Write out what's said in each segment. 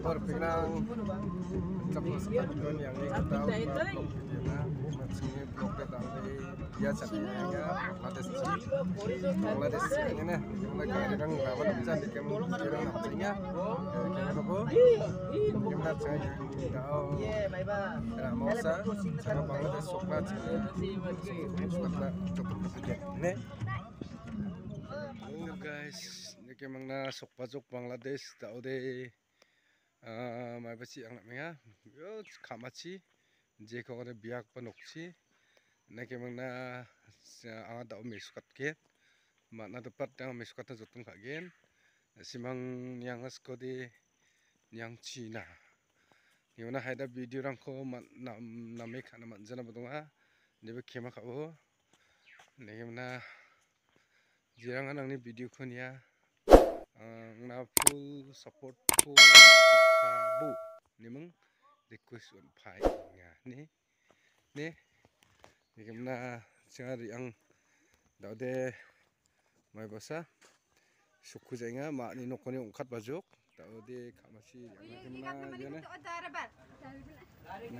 Pinang tapos kan yang ini kita blok na maksudnya blok kita dari dia caranya Bangladesh ini nih mulai dari orang berapa bisa di kem orang namanya kayak apa gimana saya tahu Ramosa cara Bangladesh soklat cukup saja ini guys ini kemana sokpajok Bangladesh tahu deh mai basi ang namanya yo kamachi je ko ne biak panokchi na kemang na ang da miskat ke mana tepat yang miskat jotung kagen simang yang skodi yang Cina gimana haida video rangko name kana manjana bodonga nebe kema kabo ne gimana jirangan angni video khonia na full support full bu nimang request on pai nga ni gimana cari ang daude mai basa suku jainga mak ni nokoni ungkat bajuk daude kamasi gimana ya ne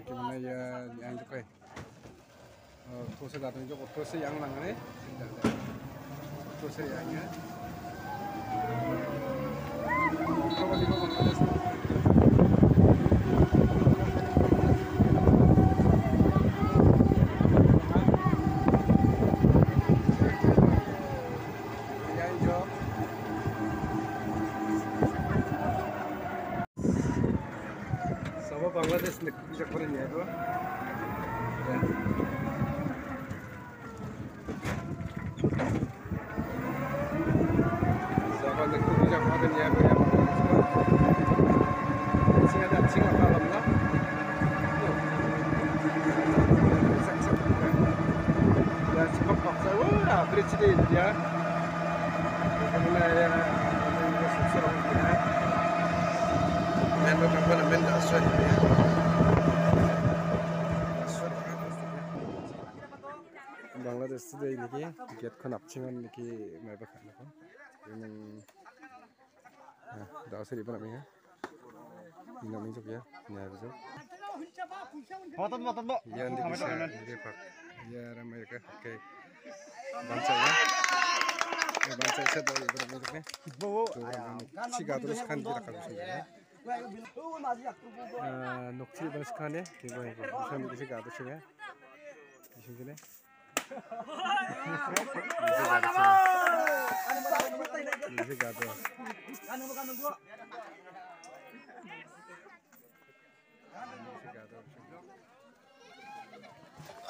gimana ya yang jukai tose datang jok tose yang nangane tose yangnya sama Bangladesh nek bisa keren ya bro sama nek bisa keren ya bro sing ada sing apa lamla ya cepat paksa wah presiden ya mulai ya Bangladesh today niki get kon apchingan niki mai ba khana ko yang da seri ba namanya nami jok ya nya jok motot bo ya ndi bisa ndi pak ya ramai ka oke bangsa ya bangsa saya dari berapa joknya siga terus kan kita kabus ya nokti baris kan ya gimana itu bisa mikir gado sih ya di sini bisa gado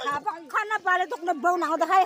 apa kana bale tok na bau na hai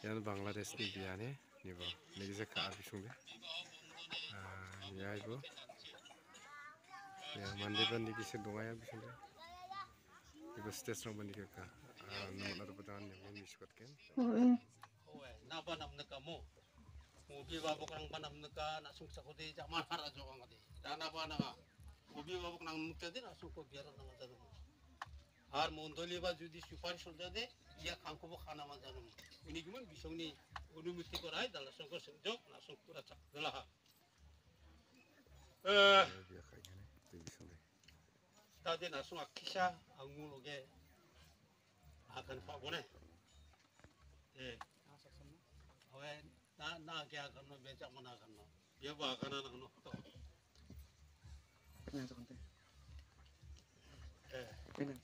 Yan Bangladesh ni biane ni bo ni se ka bisung de ya ibo ya mandi bandi kise dongaya bisung de ibo stage no bandi ka nomor ada petangan yang miskot ken napa namna kamu mobil babok nang panam neka nak suksa kode zaman harajo angade dana bana mobil babok nang neka de nak sukko biar nang jadu har mondoli ba judi সুপারিশ দে ইয়া খাঙ্কবো খানা মা জানো উনি কিমান বিসংনি অনুমতি করায় দালা সংকর সংযোগ না সংকুরা Chakla biak kayak gini tuh bisa deh. tadi langsung akisah angguloge akan pak boleh awe na ke akan no becak mana akan no dia akan anak no to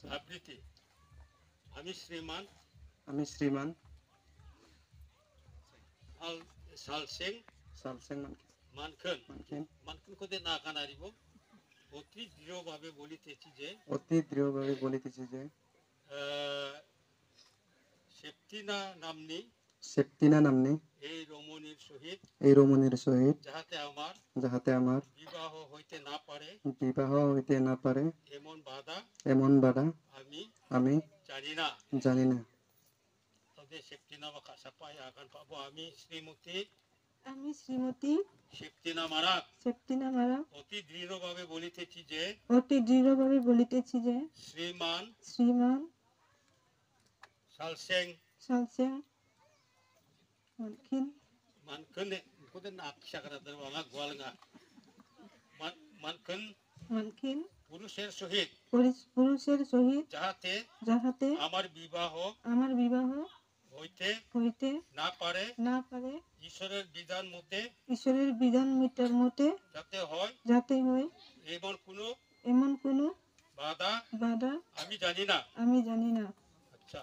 abriti আমি শ্রীমান আমি শ্রীমান সালসেং সালসেং মানখন মানকিন মানখনকে দিয়ে না কানারিব অতি দৃঢ়ভাবে বলিতেছি যে অতি দৃঢ়ভাবে বলিতেছি যে সেপ্তিনা নামনি সেপ্তিনা নামনি এই রমণীর সহিত যাহাতে আমার বিবাহ হইতে না পারে এমন বাধা আমি জানি না তবে সেপ্তিনা বা কাসাপাই আগান পাবো আমি শ্রীমতী সেপ্তিনা মারাক অতি দৃঢ়ভাবে বলিতেছি যে শ্রীমান সালসেং মানখন কোতে না আকশা করা দরবাঙা গোয়ালঙা মানখন পুরুষের সহিত যাহাতে আমার বিবাহ হইতে না পারে ঈশ্বরের বিধান মতে যাতে হয় এমন কোনো বাধা আমি জানি না আচ্ছা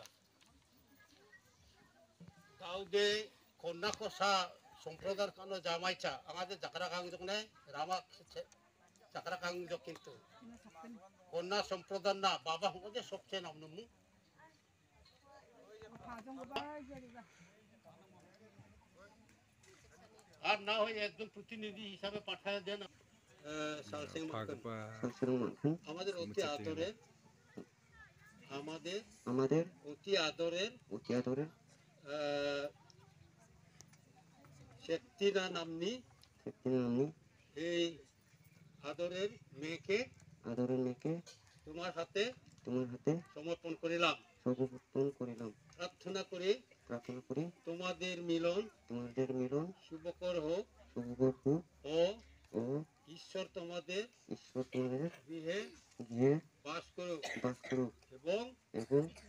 তাওদে কন্যা কষা সম্প্রদায়ের কানো জামাইচা আমাদের জাকরা কাং যখনে রামা জাকরা কাং কিন্তু কন্যা সম্প্রদায় না বাবা হতে সবচেয়ে নাম নমু আর না হয় একজন প্রতিনিধি হিসাবে পাঠায় দেন সালসেং আমাদের অতি আদরের সেপ্তিনা নামনি এই আদরের মেয়েকে তোমার হাতে সমর্পণ করিলাম প্রার্থনা করি তোমাদের মিলন শুভকর হোক ও ঈশ্বর তোমাদের গৃহে বাস করুক এবং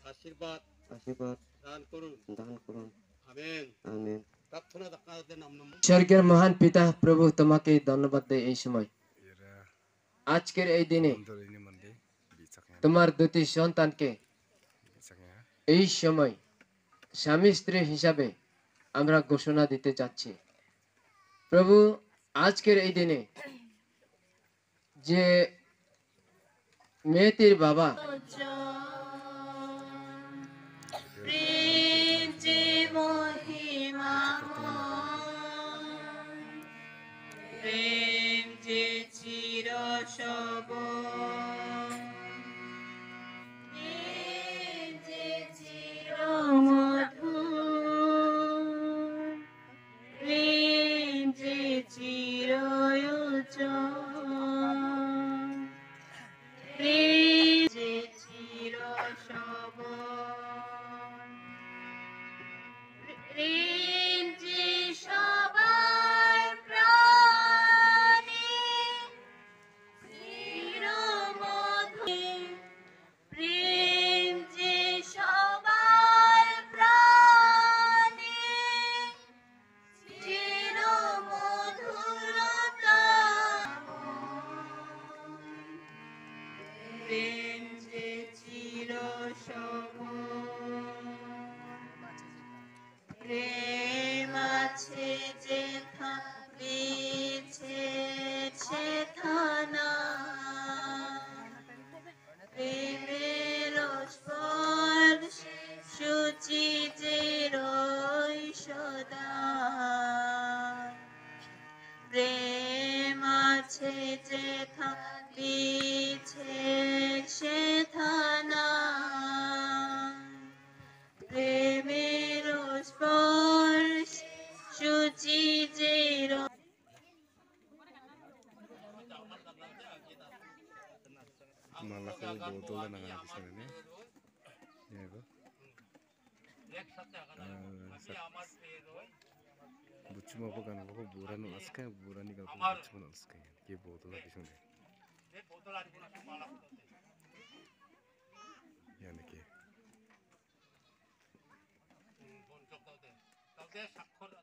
আশীর্বাদ দান করুন আমেন প্রার্থনা আপনাদের নাম স্বর্গের মহান পিতা প্রভু তোমাকে ধন্যবাদ দেয় এই সময় Ira আজকের এই দিনে untuk ini mandi bicaknya তোমার দুটি সন্তানকে bicaknya এই সময় স্বামী স্ত্রী হিসাবে আমরা ঘোষণা দিতে যাচ্ছি প্রভু আজকের এই দিনে যে মেয়েটির বাবা malah kalau botol dan nggak bisa ini ya bu 부츠마고 가는 거고 뭐라는 아스카야 뭐라니가 부츠마 아스카야 이게 뭐도 나 비상돼 내 보들 아니고 나좀 말았거든. 야 느끼 뭔 적도 돼. 나도 사커를